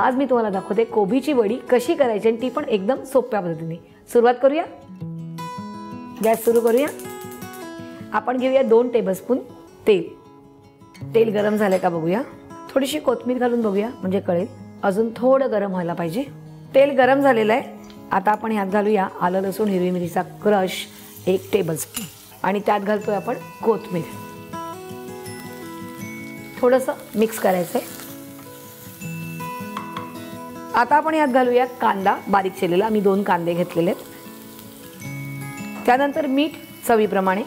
आज मी तुम्हाला दाखवते कोबीची वडी कशी करायची आणि ती पण एकदम सोप्या पद्धतीने। सुरुवात करूया। गॅस सुरू करूया। आपण घेऊया 2 टेबलस्पून तेल। तेल गरम झाले का बघूया। थोडीशी कोथिंबीर घालून बघूया म्हणजे कळेल। अजून थोडं गरम व्हायला पाहिजे। तेल गरम झालेलं आहे। आता आपण यात घालूया आलं लसूण हिरवी मिरचीचा क्रश 1 टेबलस्पून आणि त्यात घालतोय आपण कोथिंबीर। थोडंसं मिक्स करायचंय। आता आपण यात घालूया कांदा बारीक चिरलेला। मी 2 कांदे घेतलेले आहेत। त्यानंतर मीठ चवीप्रमाणे।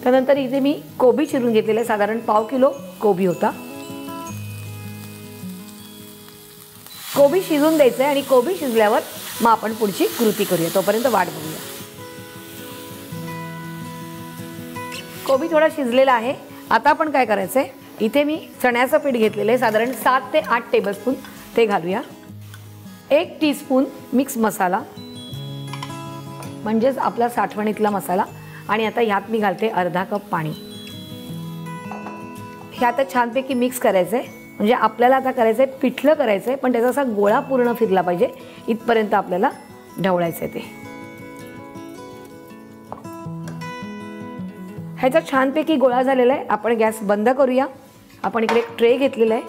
त्यानंतर इथे मी कोबी चिरून घेतलेले, साधारण पाव किलो कोबी होता। कोबी शिजून द्यायचं आणि कोबी शिजल्यावर मग आपण पुढची कृती करूया। तोपर्यंत वाट बघूया। कोबी थोडा शिजलेला आहे। आता आपण काय करायचंय, इथे मी चण्याचं पीठ घेतलेलं आहे, साधारण 7 ते 8 टेबलस्पून ते घालूया। 1 टीस्पून मिक्स मसाला म्हणजेच आपला साठवणीतला मसाला आणि आता यात मी घालते अर्धा कप पाणी। हे आता छानपैकी मिक्स करायचंय। म्हणजे आपल्याला आता करायचंय पिठलं करायचंय, पण त्याचा असा गोळा पूर्ण फिरला पाहिजे इथपर्यंत आपल्याला ढवळायचंय ते। ह्याचा छानपैकी गोळा झालेला आहे। आपण गॅस बंद करूया। आपण इकडे एक ट्रे घेतलेला आहे,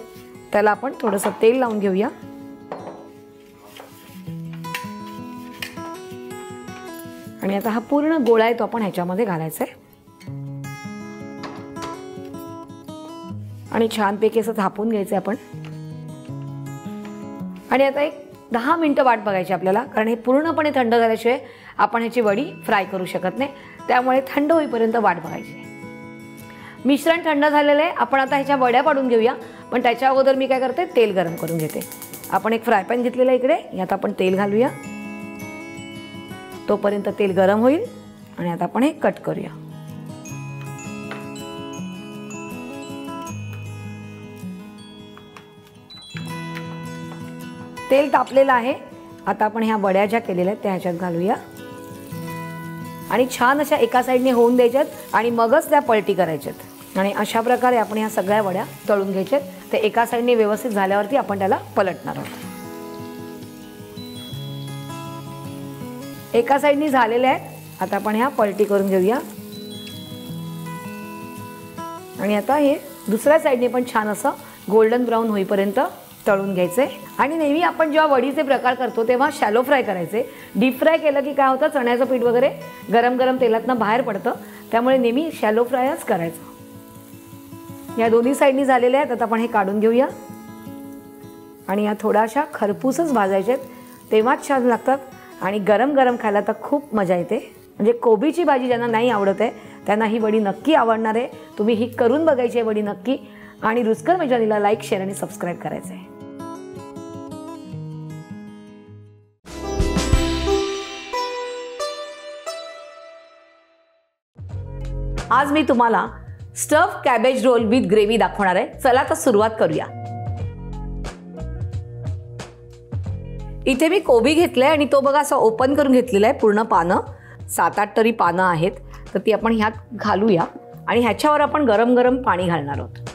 त्याला आपण थोडंसं तेल लावून घेऊया। आणि आता हा पूर्ण गोळा आहे तो आपण ह्याच्यामध्ये घालायचा आहे आणि छानपैकी असं थापून घ्यायचं आपण। आणि आता एक 10 मिनिटं वाट बघायची आपल्याला, कारण हे पूर्णपणे थंड झाल्याशिवाय आपण ह्याची वडी फ्राय करू शकत नाही। त्यामुळे थंड होईपर्यंत वाट बघायची। मिश्रण थंड झालेलं आहे। आपण आता ह्याच्या वड्या पाडून घेऊया, पण त्याच्या अगोदर मी काय करते, तेल गरम करून घेते। आपण एक फ्राय पॅन घेतलेला आहे इकडे, यात आपण तेल घालूया। तोपर्यंत तेल गरम होईल आणि आता आपण हे कट करूया। तेल तापलेलं आहे। आता आपण ह्या वड्या ज्या केलेल्या आहेत त्या ह्याच्यात घालूया आणि छान अशा एका साईडने होऊन द्यायच्यात आणि मगच त्या पलटी करायच्यात। आणि अशा प्रकारे आपण ह्या सगळ्या वड्या तळून घ्यायच्यात। ते एका साईडने व्यवस्थित झाल्यावरती आपण त्याला पलटणार आहोत। एका साईडने झालेल्या आहेत। आता आपण ह्या पलटी करून घेऊया आणि आता हे दुसऱ्या साईडने पण छान असं गोल्डन ब्राऊन होईपर्यंत तळून घ्यायचे। आणि नेहमी आपण जेव्हा वडीचे प्रकार करतो तेव्हा शॅलो फ्राय करायचे। डीप फ्राय केलं की काय होतं, चण्याचं पीठ वगैरे गरम गरम तेलातनं बाहेर पडतं। त्यामुळे नेहमी शॅलो फ्रायच करायचं। या दोन्ही साईडनी झालेल्या आहेत। आता आपण हे काढून घेऊया आणि या थोड्याशा खरपूसच भाजायच्यात, तेव्हाच छान लागतात आणि गरम गरम खायला तर खूप मजा येते। म्हणजे कोबीची भाजी ज्यांना नाही आवडत आहे त्यांना ही वडी नक्की आवडणार आहे। तुम्ही ही करून बघायची आहे वडी नक्की। आणि रुचकर मेजवानीला लाईक, शेअर आणि सबस्क्राईब करायचं आहे। आज मी तुम्हाला stuff cabbage roll with gravy दाखवणार आहे। चला तर सुरुवात करूया। इथे मी कोबी घेतलाय आणि तो बघा असा ओपन करून घेतलेला आहे। पूर्ण पानं 7-8 तरी पानं आहेत, तर ती आपण ह्यात घालूया आणि ह्याच्यावर आपण गरम गरम पाणी घालणार आहोत।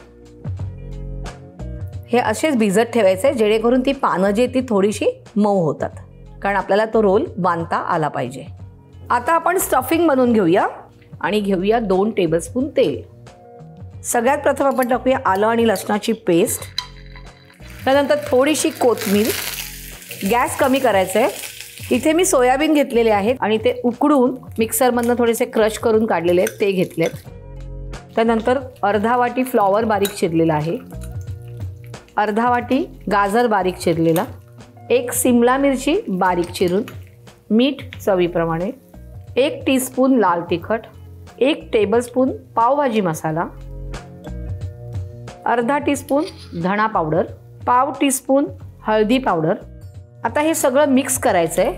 हे असेच भिजत ठेवायचे जेणेकरून ती पानं जी ती थोडीशी मऊ होतात, कारण आपल्याला तो रोल बांधता आला पाहिजे। आता आपण स्टफिंग बनवून घेऊया आणि घेऊया 2 टेबलस्पून तेल। सगळ्यात प्रथम आपण टाकूया आलं आणि लसणाची पेस्ट। त्यानंतर थोडीशी कोथिंबीर। गॅस कमी करायचा आहे। इथे मी सोयाबीन घेतलेले आहेत आणि ते उकडून मिक्सरमधनं थोडेसे क्रश करून काढलेले आहेत, ते घेतलेत। त्यानंतर अर्धा वाटी फ्लॉवर बारीक चिरलेला आहे, अर्धा वाटी गाजर बारीक चिरलेला, 1 सिमला मिरची बारीक चिरून, मीठ चवीप्रमाणे, 1 टीस्पून लाल तिखट, 1 टेबलस्पून पावभाजी मसाला, अर्धा टीस्पून धणा पावडर, पाव टीस्पून हळदी पावडर। आता हे सगळं मिक्स करायचंय।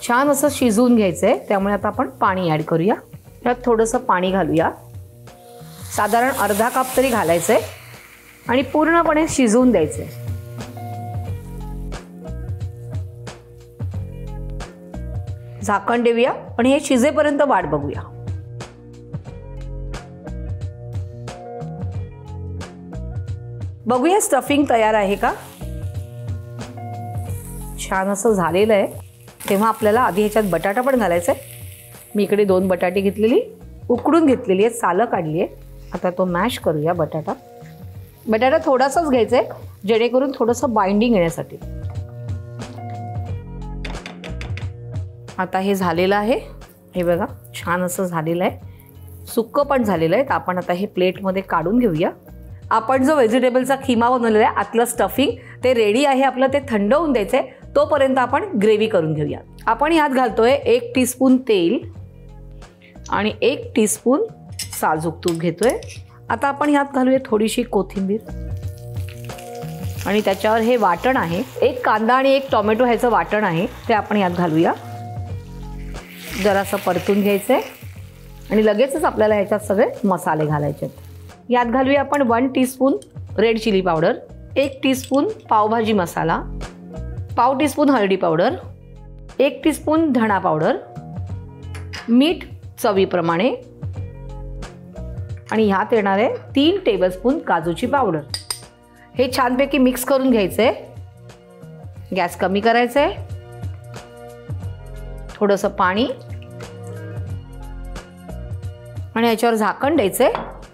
छान असं शिजवून घ्यायचंय। त्यामुळे आता आपण पाणी ऍड करूया। यात थोडंसं पाणी घालूया, साधारण अर्धा कप तरी घालायचंय आणि पूर्णपणे शिजवून द्यायचंय। झाकण देऊया आणि हे शिजेपर्यंत वाट बघूया। बघूया स्टफिंग तयार आहे का. छान असं झालेलं आहे. तेव्हा आपल्याला आधी ह्याच्यात बटाटा पण घालायचा आहे. मी इकडे 2 बटाटे घेतलेली, उकडून घेतलेली आहे, सालं काढली आहे. आता तो मॅश करूया बटाटा. बटाटा थोडासाच घ्यायचा आहे, जेणेकरून थोडंसं बाइंडिंग येण्यासाठी. आता हे झालेलं आहे. हे बघा छान असं झालेलं आहे, सुक्कं पण झालेलं आहे. तर आपण आता हे प्लेटमध्ये काढून घेऊया. आपण जो व्हेजिटेबलचा खिमा बनवलेला आहे, आतलं स्टफिंग ते रेडी आहे आपलं. ते थंड होऊन द्यायचं आहे. तोपर्यंत आपण ग्रेव्ही करून घेऊया. आपण ह्यात घालतोय 1 टीस्पून तेल आणि 1 टीस्पून साजूक तूप घेतोय. आता आपण ह्यात घालूया थोडीशी कोथिंबीर आणि त्याच्यावर हे वाटण आहे. 1 कांदा आणि 1 टोमॅटो ह्याचं वाटण आहे, ते आपण ह्यात घालूया. जरासं परतून घ्यायचं आहे आणि लगेचच आपल्याला ह्याच्यात सगळे मसाले घालायचे आहेत. यात घालूया आपण 1 teaspoon red chilli powder, 1 teaspoon pavbhaji masala, पाव टीस्पून हळदी पावडर, 1 टीस्पून धणा पावडर, मीठ चवीप्रमाणे आणि ह्यात येणार आहे 3 टेबलस्पून काजूची पावडर. हे छानपैकी मिक्स करून घ्यायचं आहे. गॅस कमी करायचा आहे. थोडंसं पाणी आणि याच्यावर झाकण द्यायचंय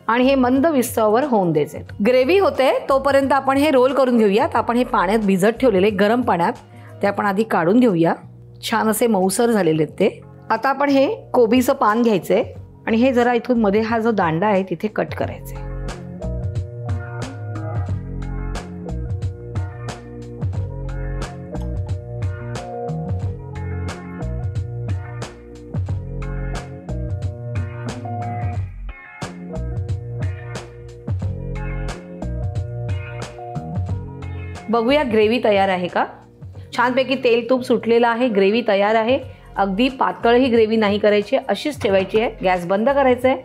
आणि हे मंद विस्तवावर होऊन द्यायचे. ग्रेव्ही होते तोपर्यंत आपण हे रोल करून घेऊयात. आपण हे पाण्यात भिजत ठेवलेले गरम पाण्यात, ते आपण आधी काढून घेऊया. छान असे मऊसर झालेले आहेत ते. आता आपण हे कोबीचं पान घ्यायचंय आणि हे जरा इथून मध्ये हा जो दांडा आहे तिथे कट करायचंय. बघूया ग्रेव्ही तयार आहे का. छानपैकी तेल तूप सुटलेलं आहे. ग्रेव्ही तयार आहे. अगदी पातळ ही ग्रेव्ही नाही करायची, अशीच ठेवायची आहे. गॅस बंद करायचा आहे.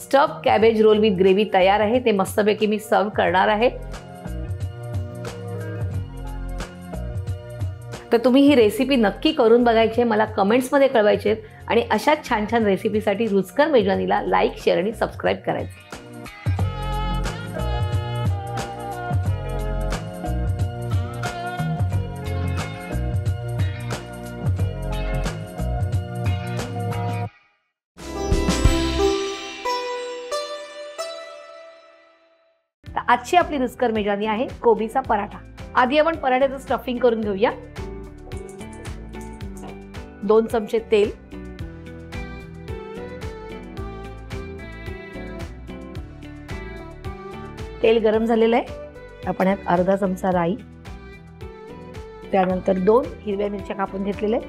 Stuff cabbage roll with gravy तयार आहे. ते मस्तपैकी मी सर्व करणार आहे. तर तुम्ही ही रेसिपी नक्की करून बघायची आहे, मला कमेंट्समध्ये कळवायचे आहेत. आणि अशाच छान छान रेसिपीसाठी रुचकर मेजवानीला लाईक, शेअर आणि सबस्क्राईब करायचं. आजची आपली रुचकर मेजवानी आहे कोबीचा पराठा. आधी आपण पराठ्याचं स्टफिंग करून घेऊया. 2 चमचे तेल, तेल गरम झालेलं आहे. आपण यात अर्धा चमचा राई, त्यानंतर 2 हिरव्या मिरच्या कापून घेतलेल्या,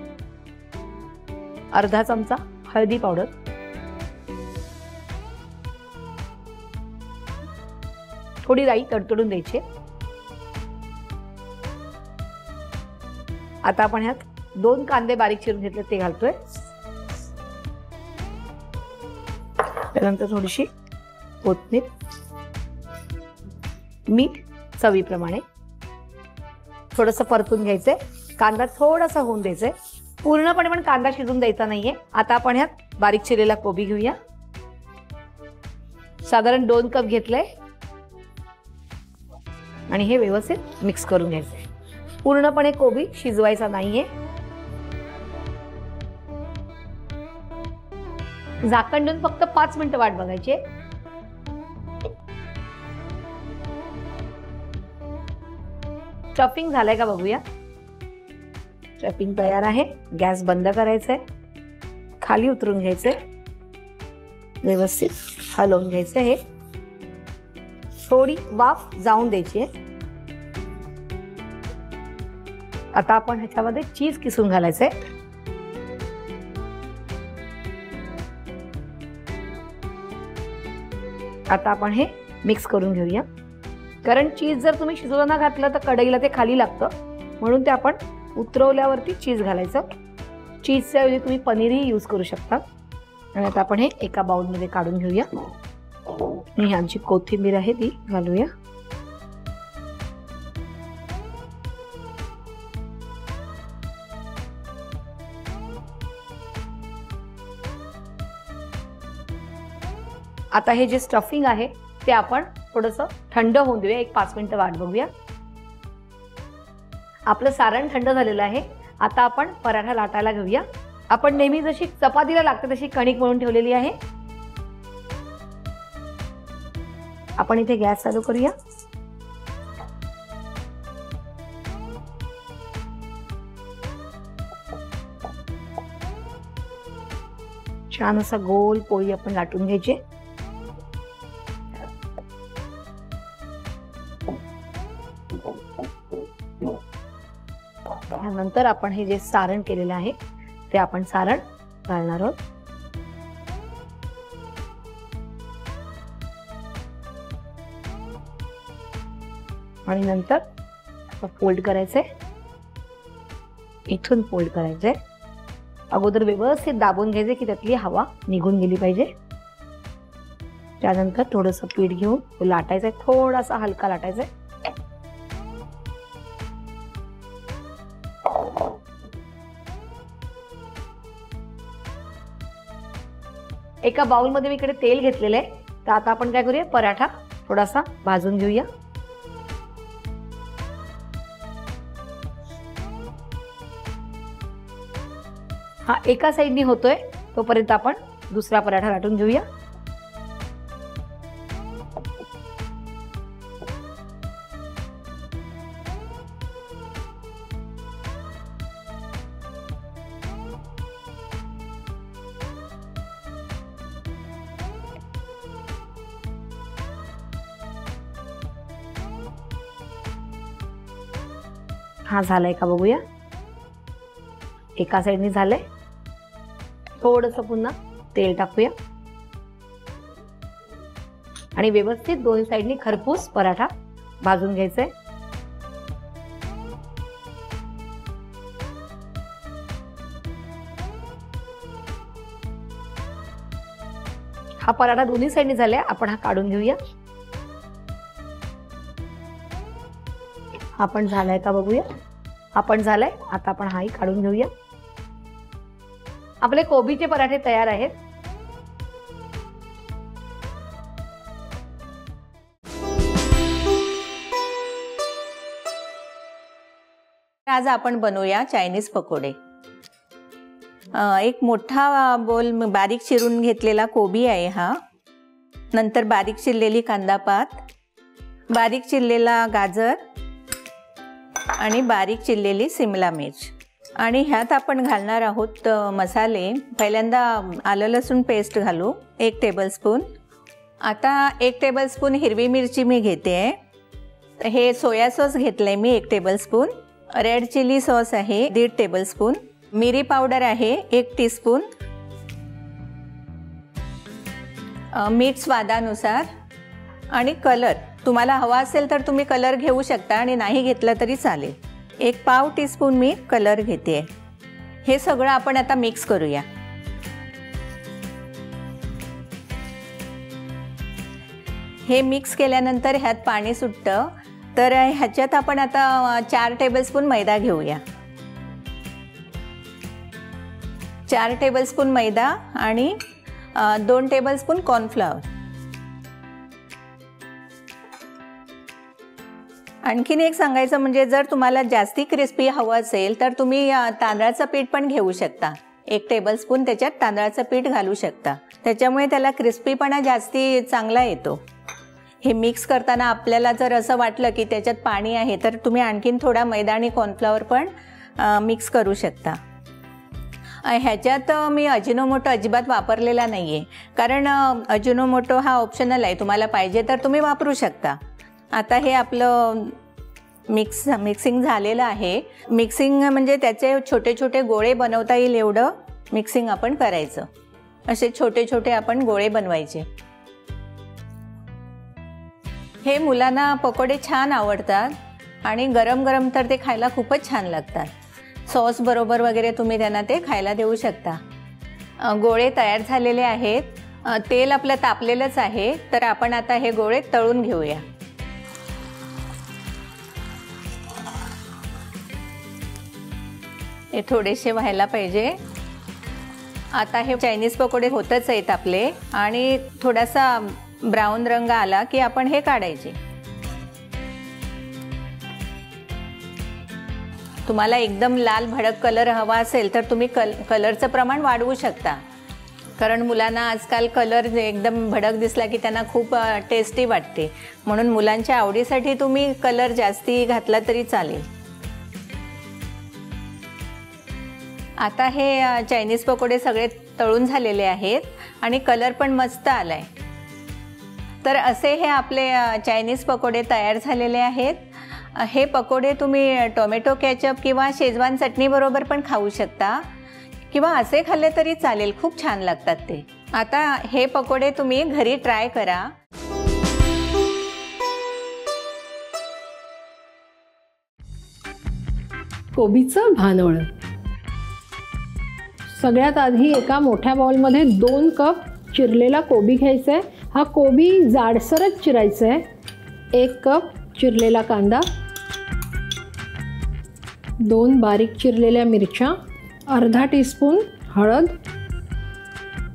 अर्धा चमचा हळदी पावडर, थोडी राई तडतडून द्यायची. आता आपण ह्यात 2 कांदे बारीक चिरून घेतले ते घालतोय. त्यानंतर थोडीशी कोथिंबीर, मीठ चवीप्रमाणे. थोडंसं परतून घ्यायचंय. कांदा थोडासा होऊन द्यायचंय. पूर्णपणे पण कांदा शिजून द्यायचा नाहीये. आता आपण ह्यात बारीक चिरलेला कोबी घेऊया. साधारण 2 कप घेतलंय आणि हे व्यवस्थित मिक्स करून घ्यायचंय. पूर्णपणे कोबी शिजवायचा नाहीये. झाकण देऊन फक्त 5 मिनिटं वाट बघायची. स्टफिंग झालंय का बघूया. स्टफिंग तयार आहे. गॅस बंद करायचंय. खाली उतरून घ्यायचंय. व्यवस्थित हलवून घ्यायचं. हे थोडी वाफ जाऊन द्यायची आहे. आता आपण ह्याच्यामध्ये चीज किसून घालायचंय. आता आपण हे मिक्स करून घेऊया. कारण चीज जर तुम्ही शिजवताना घातलं तर कढईला ते खाली लागतं, म्हणून ते आपण उतरवल्यावरती चीज घालायचं. चीजच्या ऐवजी तुम्ही पनीरही यूज करू शकता. आणि आता आपण हे एका बाउलमध्ये काढून घेऊया. ही आमची कोथिंबीर आहे ती घालूया. आता हे जे स्टफिंग आहे ते आपण थोडंसं थंड होऊन देऊया, एक 5 मिनिटं वाट बघूया. आपलं सारण थंड झालेलं आहे. आता आपण पराठा लाटायला घेऊया. आपण नेहमी जशी चपातीला लागते तशी कणिक मळून ठेवलेली आहे. आपण इथे गॅस चालू करूया. छान असा गोल पोळी आपण लाटून घ्यायची. त्यानंतर आपण हे जे सारण केलेलं आहे ते आपण सारण घालणार आहोत. आणि नंतर फोल्ड करायचे, इथून फोल्ड करायचे. अगोदर व्यवस्थित दाबून घ्यायचे की त्यातली हवा निघून गेली पाहिजे. त्यानंतर थोडंसं पीठ घेऊन लाटायचंय, थोडासा हलका लाटायचंय. एका बाउलमध्ये मी इकडे तेल घेतलेलं आहे. तर आता आपण काय करूया, पराठा थोडासा भाजून घेऊया. हा एका साईडनी होतोय तोपर्यंत आपण दुसरा पराठा लाटून घेऊया. हा झालाय का बघूया. एका साईडनी झालंय. थोडंसं पुन्हा तेल टाकूया आणि व्यवस्थित दोन्ही साईडनी खरपूस पराठा भाजून घ्यायचंय. हा पराठा दोन्ही साईडनी झालाय. आपण हा काढून घेऊया. हा पण झालाय का बघूया. हा पण झालाय. आता आपण हाही काढून घेऊया. आपले कोबीचे पराठे तयार आहेत. आज आपण बनवूया चायनीज पकोडे. एक मोठा बोल बारीक चिरून घेतलेला कोबी आहे हा. नंतर बारीक चिरलेली कांदा पात, बारीक चिरलेला गाजर आणि बारीक चिरलेली सिमला मिर्च. आणि ह्यात आपण घालणार आहोत मसाले. पहिल्यांदा आलं लसूण पेस्ट घालू 1 टेबलस्पून. आता 1 टेबलस्पून हिरवी मिरची मी घेते. हे सोया सॉस घेतलंय मी 1 टेबलस्पून. रेड चिली सॉस आहे 1.5 टेबलस्पून. मिरी पावडर आहे 1 टीस्पून. मीठ स्वादानुसार. आणि कलर तुम्हाला हवा असेल तर तुम्ही कलर घेऊ शकता आणि नाही घेतला तरी चालेल. 1 पाव टीस्पून मी कलर घेते. हे सगळं आपण आता मिक्स करूया. हे मिक्स केल्यानंतर ह्यात पाणी सुटतं. तर ह्याच्यात आपण आता 4 टेबलस्पून मैदा घेऊया. 4 टेबलस्पून मैदा आणि 2 टेबलस्पून कॉर्नफ्लॉवर. आणखीन एक सांगायचं म्हणजे जर तुम्हाला जास्ती क्रिस्पी हवं असेल तर तुम्ही तांदळाचं पीठ पण घेऊ शकता. 1 टेबलस्पून त्याच्यात तांदळाचं पीठ घालू शकता. त्याच्यामुळे त्याला क्रिस्पीपणा जास्ती चांगला येतो. हे मिक्स करताना आपल्याला जर असं वाटलं की त्याच्यात पाणी आहे तर तुम्ही आणखीन थोडा मैदा आणि कॉर्नफ्लॉवर पण मिक्स करू शकता. ह्याच्यात मी अजिनोमोटो अजिबात वापरलेला नाही आहे, कारण अजिनोमोटो हा ऑप्शनल आहे. तुम्हाला पाहिजे तर तुम्ही वापरू शकता. आता हे आपलं मिक्सिंग झालेलं आहे. मिक्सिंग म्हणजे त्याचे छोटे छोटे गोळे बनवता येईल एवढं मिक्सिंग आपण करायचं. असे छोटे छोटे आपण गोळे बनवायचे. हे मुलांना पकोडे छान आवडतात आणि गरम गरम तर ते खायला खूपच छान लागतात. सॉस बरोबर वगैरे तुम्ही त्यांना ते खायला देऊ शकता. गोळे तयार झालेले आहेत. तेल आपलं तापलेलंच आहे. तर आपण आता हे गोळे तळून घेऊया. हे थोडेसे व्हायला पाहिजे. आता हे चायनीज पकोडे होतच आहेत आपले. आणि थोडासा ब्राऊन रंग आला की आपण हे काढायचे. तुम्हाला एकदम लाल भडक कलर हवा असेल तर तुम्ही कलरचं प्रमाण वाढवू शकता, कारण मुलांना आजकाल कलर एकदम भडक दिसला की त्यांना खूप टेस्टी वाटते, म्हणून मुलांच्या आवडीसाठी तुम्ही कलर जास्ती घातला तरी चालेल. आता हे चायनीज पकोडे सगळे तळून झालेले आहेत आणि कलर पण मस्त आलाय. तर असे हे आपले चायनीज पकोडे तयार झालेले आहेत. हे पकोडे तुम्ही टोमॅटो केचप किंवा शेजवान चटणी बरोबर पण खाऊ शकता, किंवा असे खाल्ले तरी चालेल, खूप छान लागतात ते. आता हे पकोडे तुम्ही घरी ट्राय करा. कोबीचं भानवळं. सगळ्यात आधी एका मोठ्या बाउलमध्ये 2 कप चिरलेला कोबी घ्यायचा आहे. हा कोबी जाडसरच चिरायचा आहे. 1 कप चिरलेला कांदा, 2 बारीक चिरलेल्या मिरच्या, अर्धा टीस्पून हळद,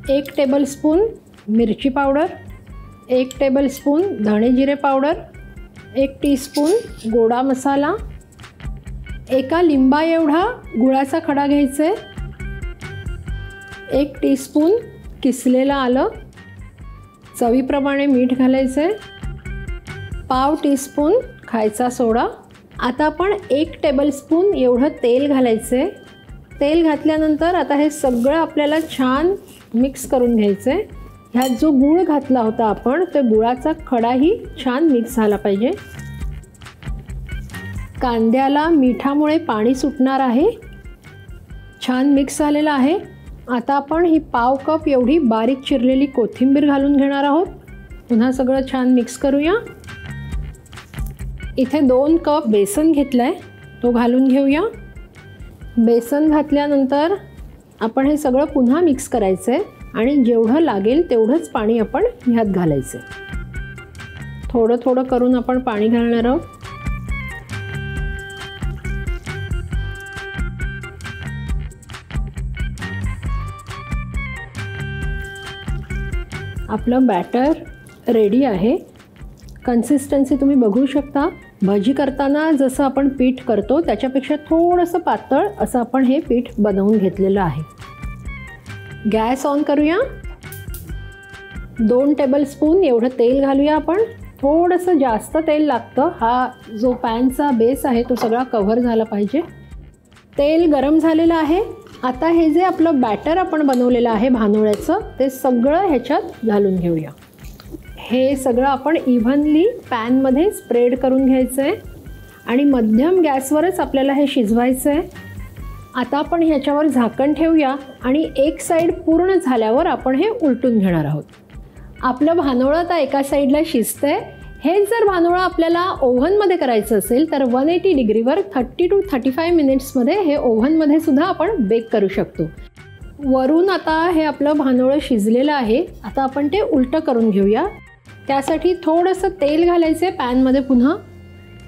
1 टेबलस्पून मिरची पावडर, 1 टेबलस्पून धणे जिरे पावडर, 1 टीस्पून गोडा मसाला, एका लिंबा एवढा गुळाचा खडा घ्यायचा आहे, 1 टीस्पून किसलेलं आलं, चवीप्रमाणे मीठ घालायचं आहे, पाव टीस्पून खायचा सोडा. आता आपण 1 टेबलस्पून एवढं तेल घालायचं आहे. तेल घातल्यानंतर आता हे सगळं आपल्याला छान मिक्स करून घ्यायचं आहे. ह्यात जो गूळ घातला होता आपण, त्या गुळाचा खडाही छान मिक्स झाला पाहिजे. कांद्याला मिठामुळे पाणी सुटणार आहे. छान मिक्स झालेलं आहे. आता आपण ही पाव कप एवढी बारीक चिरलेली कोथिंबीर घालून घेणार आहोत. पुन्हा सगळं छान मिक्स करूया. इथे 2 कप बेसन घेतलं आहे, तो घालून घेऊया. बेसन घातल्यानंतर आपण हे सगळं पुन्हा मिक्स करायचं आहे आणि जेवढं लागेल तेवढंच पाणी आपण ह्यात घालायचं आहे. थोडं थोडं करून आपण पाणी घालणार आहोत. आपलं बॅटर रेडी आहे. कन्सिस्टन्सी तुम्ही बघू शकता. भजी करताना जसं आपण पीठ करतो त्याच्यापेक्षा थोडंसं पातळ असं आपण हे पीठ बनवून घेतलेलं आहे. गॅस ऑन करूया. 2 टेबलस्पून एवढं तेल घालूया आपण. थोडंसं जास्त तेल लागतं. हा जो पॅनचा बेस आहे तो सगळा कव्हर झाला पाहिजे. तेल गरम झालेलं आहे. आता हे जे आपलं बॅटर आपण बनवलेलं आहे भानवळ्याचं, ते सगळं ह्याच्यात घालून घेऊया. हे सगळं आपण इव्हनली पॅनमध्ये स्प्रेड करून घ्यायचं आहे आणि मध्यम गॅसवरच आपल्याला हे शिजवायचं आहे. आता आपण ह्याच्यावर झाकण ठेवूया आणि एक साईड पूर्ण झाल्यावर आपण हे उलटून घेणार आहोत. आपलं भानवळं आता एका साईडला शिजतं आहे. हेच जर भानवळं आपल्याला ओव्हनमध्ये करायचं असेल तर 180 डिग्रीवर 30 to 35 मिनिट्समध्ये हे ओव्हनमध्ये सुद्धा आपण बेक करू शकतो. वरून आता हे आपलं भानवळं शिजलेलं आहे. आता आपण ते उलटं करून घेऊया. त्यासाठी थोडंसं तेल घालायचं आहे पॅनमध्ये पुन्हा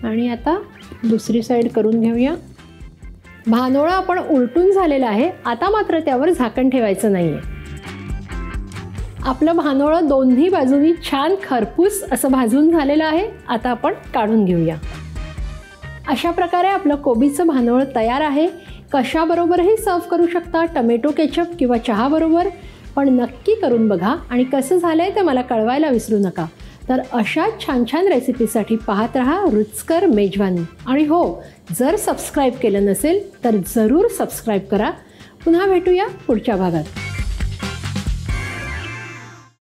आणि आता दुसरी साईड करून घेऊया. भानवळं आपण उलटून झालेलं आहे. आता मात्र त्यावर झाकण ठेवायचं नाही आहे. आपलं भानवळं दोन्ही बाजूनी छान खरपूस असं भाजून झालेलं आहे. आता आपण काढून घेऊया. अशा प्रकारे आपलं कोबीचं भानवळं तयार आहे. कशाबरोबरही सर्व करू शकता, टोमॅटो केचप किंवा चहाबरोबर. पण नक्की करून बघा आणि कसं झालं आहे ते मला कळवायला विसरू नका. तर अशा छान छान रेसिपीसाठी पाहत रहा रुचकर मेजवानी. आणि हो, जर सबस्क्राईब केलं नसेल तर जरूर सबस्क्राईब करा. पुन्हा भेटूया पुढच्या भागात.